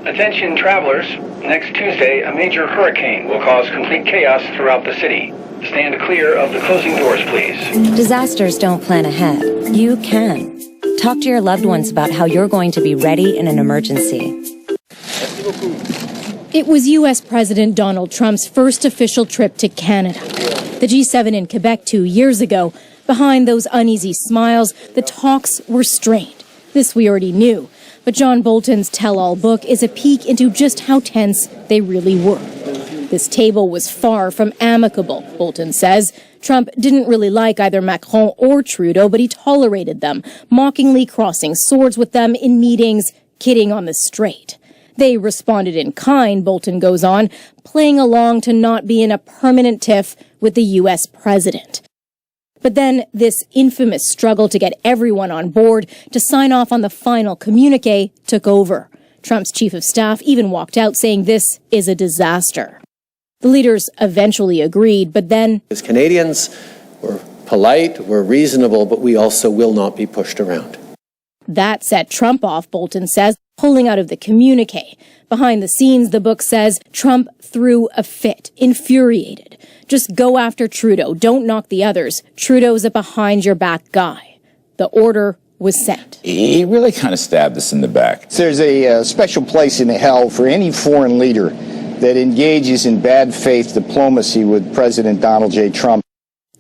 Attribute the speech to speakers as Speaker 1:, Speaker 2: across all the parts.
Speaker 1: Attention travelers, next Tuesday a major hurricane will cause complete chaos throughout the city. Stand clear of the closing doors, please.
Speaker 2: Disasters don't plan ahead. You can. Talk to your loved ones about how you're going to be ready in an emergency.
Speaker 3: It was U.S. President Donald Trump's first official trip to Canada. The G7 in Quebec 2 years ago. Behind those uneasy smiles, the talks were strained. This we already knew. But John Bolton's tell-all book is a peek into just how tense they really were. This table was far from amicable, Bolton says. Trump didn't really like either Macron or Trudeau, but he tolerated them, mockingly crossing swords with them in meetings, kidding on the straight. They responded in kind, Bolton goes on, playing along to not be in a permanent tiff with the U.S. president. But then this infamous struggle to get everyone on board to sign off on the final communique took over. Trump's chief of staff even walked out saying this is a disaster. The leaders eventually agreed, but then...
Speaker 4: As Canadians, we're polite, we're reasonable, but we also will not be pushed around.
Speaker 3: That set Trump off, Bolton says, pulling out of the communique. Behind the scenes, the book says Trump threw a fit, infuriated. Just go after Trudeau, don't knock the others. Trudeau's a behind-your-back guy. The order was sent.
Speaker 5: He really kind of stabbed us in the back.
Speaker 6: There's a special place in hell for any foreign leader that engages in bad faith diplomacy with President Donald J. Trump.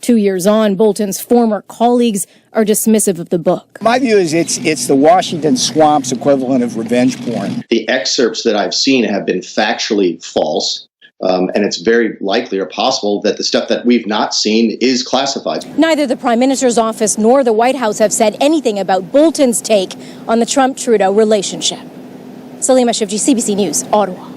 Speaker 3: 2 years on, Bolton's former colleagues are dismissive of the book.
Speaker 6: My view is it's the Washington swamps equivalent of revenge porn.
Speaker 7: The excerpts that I've seen have been factually false, and it's very likely or possible that the stuff that we've not seen is classified.
Speaker 3: Neither the Prime Minister's office nor the White House have said anything about Bolton's take on the Trump-Trudeau relationship. Salima Shivji, CBC News, Ottawa.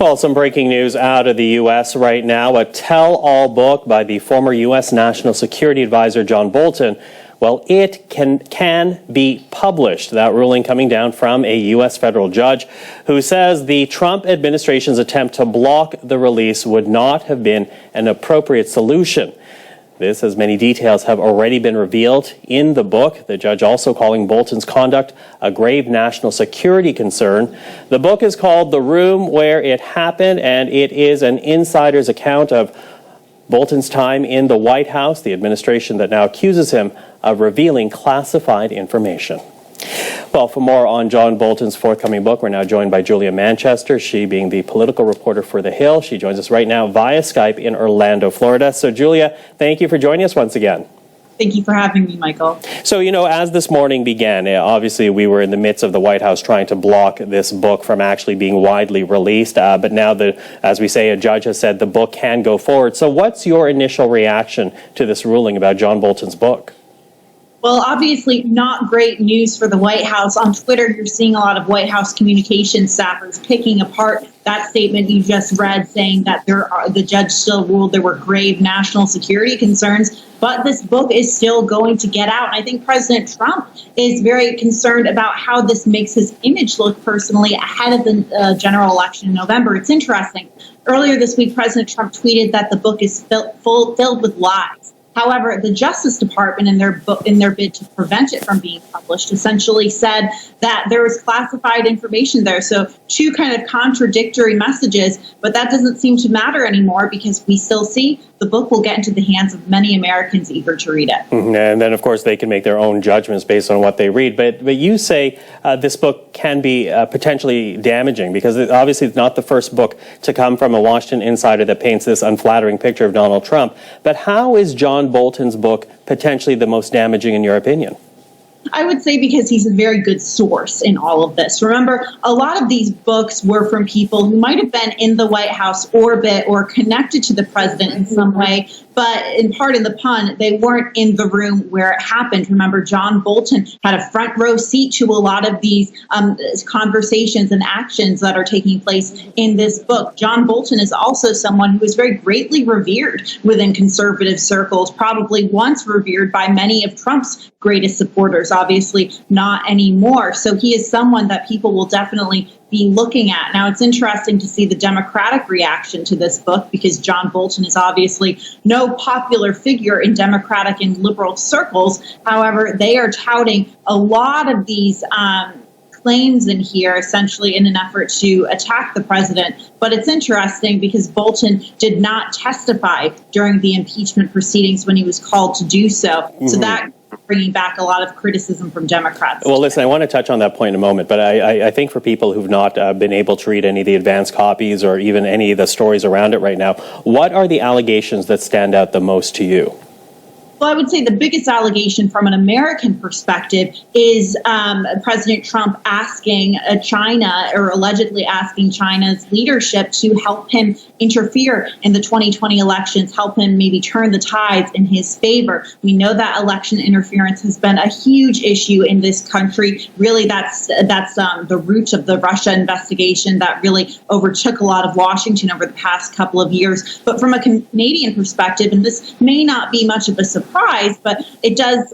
Speaker 8: Well, some breaking news out of the U.S. right now. A tell-all book by the former U.S. National Security Advisor John Bolton. Well, it can be published. That ruling coming down from a U.S. federal judge who says the Trump administration's attempt to block the release would not have been an appropriate solution. This, as many details have already been revealed in the book. The judge also calling Bolton's conduct a grave national security concern. The book is called The Room Where It Happened, and it is an insider's account of Bolton's time in the White House, the administration that now accuses him of revealing classified information. Well, for more on John Bolton's forthcoming book, we're now joined by Julia Manchester, she being the political reporter for The Hill. She joins us right now via Skype in Orlando, Florida. So, Julia, thank you for joining us once again.
Speaker 9: Thank you for having me, Michael.
Speaker 8: So, as this morning began, obviously we were in the midst of the White House trying to block this book from actually being widely released. But now, as we say, a judge has said the book can go forward. So what's your initial reaction to this ruling about John Bolton's book?
Speaker 9: Well, obviously not great news for the White House. On Twitter, you're seeing a lot of White House communications staffers picking apart that statement you just read, saying that the judge still ruled there were grave national security concerns, but this book is still going to get out. And I think President Trump is very concerned about how this makes his image look personally ahead of the general election in November. It's interesting. Earlier this week, President Trump tweeted that the book is filled with lies. However, the Justice Department, in their bid to prevent it from being published, essentially said that there was classified information there. So two kind of contradictory messages, but that doesn't seem to matter anymore because we still see the book will get into the hands of many Americans eager to read it.
Speaker 8: And then, of course, they can make their own judgments based on what they read. But you say this book can be potentially damaging because obviously it's not the first book to come from a Washington insider that paints this unflattering picture of Donald Trump. But how is John Bolton's book potentially the most damaging in your opinion?
Speaker 9: I would say because he's a very good source in all of this. Remember, a lot of these books were from people who might have been in the White House orbit or connected to the president in some way, but in pardon the pun, they weren't in the room where it happened. Remember, John Bolton had a front row seat to a lot of these conversations and actions that are taking place in this book. John Bolton is also someone who is very greatly revered within conservative circles, probably once revered by many of Trump's greatest supporters, obviously not anymore. So he is someone that people will definitely be looking at. Now, it's interesting to see the Democratic reaction to this book because John Bolton is obviously no popular figure in Democratic and liberal circles. However, they are touting a lot of these claims in here, essentially in an effort to attack the president. But it's interesting because Bolton did not testify during the impeachment proceedings when he was called to do so. So that bringing back a lot of criticism from Democrats.
Speaker 8: Well, listen, I want to touch on that point in a moment, but I think for people who've not been able to read any of the advanced copies or even any of the stories around it right now, what are the allegations that stand out the most to you?
Speaker 9: Well, I would say the biggest allegation from an American perspective is President Trump asking China, or allegedly asking China's leadership to help him interfere in the 2020 elections, help him maybe turn the tides in his favor. We know that election interference has been a huge issue in this country. Really, that's the root of the Russia investigation that really overtook a lot of Washington over the past couple of years. But from a Canadian perspective, and this may not be much of a surprise, but it does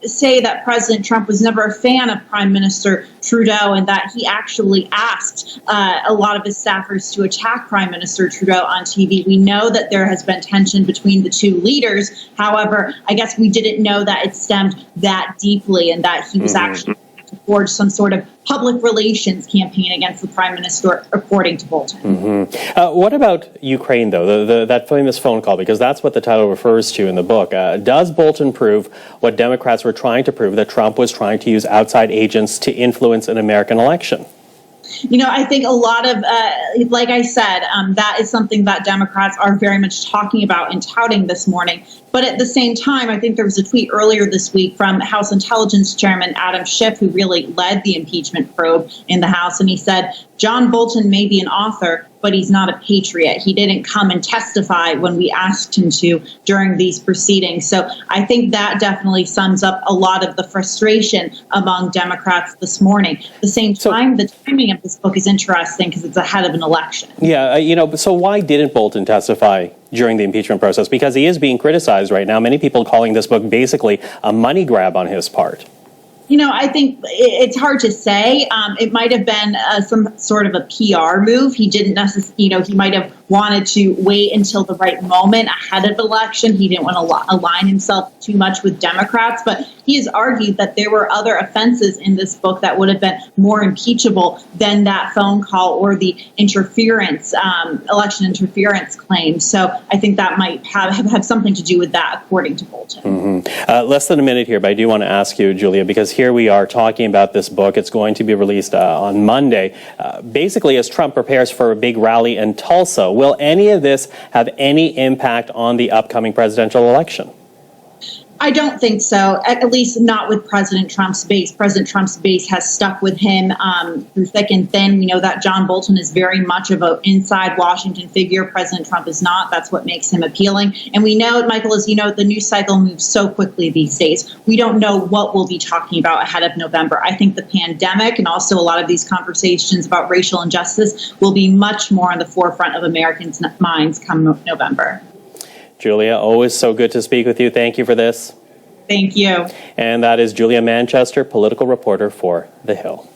Speaker 9: say that President Trump was never a fan of Prime Minister Trudeau and that he actually asked a lot of his staffers to attack Prime Minister Trudeau on TV. We know that there has been tension between the two leaders. However, I guess we didn't know that it stemmed that deeply and that he was actually to forge some sort of public relations campaign against the Prime Minister, according to Bolton.
Speaker 8: What about Ukraine, though, that famous phone call? Because that's what the title refers to in the book. Does Bolton prove what Democrats were trying to prove, that Trump was trying to use outside agents to influence an American election?
Speaker 9: You know, I think a lot of, like I said, that is something that Democrats are very much talking about and touting this morning. But at the same time, I think there was a tweet earlier this week from House Intelligence Chairman Adam Schiff, who really led the impeachment probe in the House. And he said, John Bolton may be an author, but he's not a patriot. He didn't come and testify when we asked him to during these proceedings. So I think that definitely sums up a lot of the frustration among Democrats this morning. At the same time, the timing of this book is interesting because it's ahead of an election.
Speaker 8: Yeah, so why didn't Bolton testify during the impeachment process? Because he is being criticized right now. Many people calling this book basically a money grab on his part.
Speaker 9: I think it's hard to say. It might have been some sort of a PR move. He didn't necessarily, he might have wanted to wait until the right moment ahead of the election. He didn't want to align himself too much with Democrats, but he has argued that there were other offenses in this book that would have been more impeachable than that phone call or the interference, election interference claim. So I think that might have something to do with that, according to Bolton.
Speaker 8: Mm-hmm. Less than a minute here, but I do want to ask you, Julia, because here we are talking about this book. It's going to be released on Monday, basically as Trump prepares for a big rally in Tulsa. Will any of this have any impact on the upcoming presidential election?
Speaker 9: I don't think so, at least not with President Trump's base. President Trump's base has stuck with him through thick and thin. We know that John Bolton is very much of an inside Washington figure. President Trump is not. That's what makes him appealing. And we know, Michael, as you know, the news cycle moves so quickly these days. We don't know what we'll be talking about ahead of November. I think the pandemic and also a lot of these conversations about racial injustice will be much more on the forefront of Americans' minds come November.
Speaker 8: Julia, always so good to speak with you. Thank you for this.
Speaker 9: Thank you.
Speaker 8: And that is Julia Manchester, political reporter for The Hill.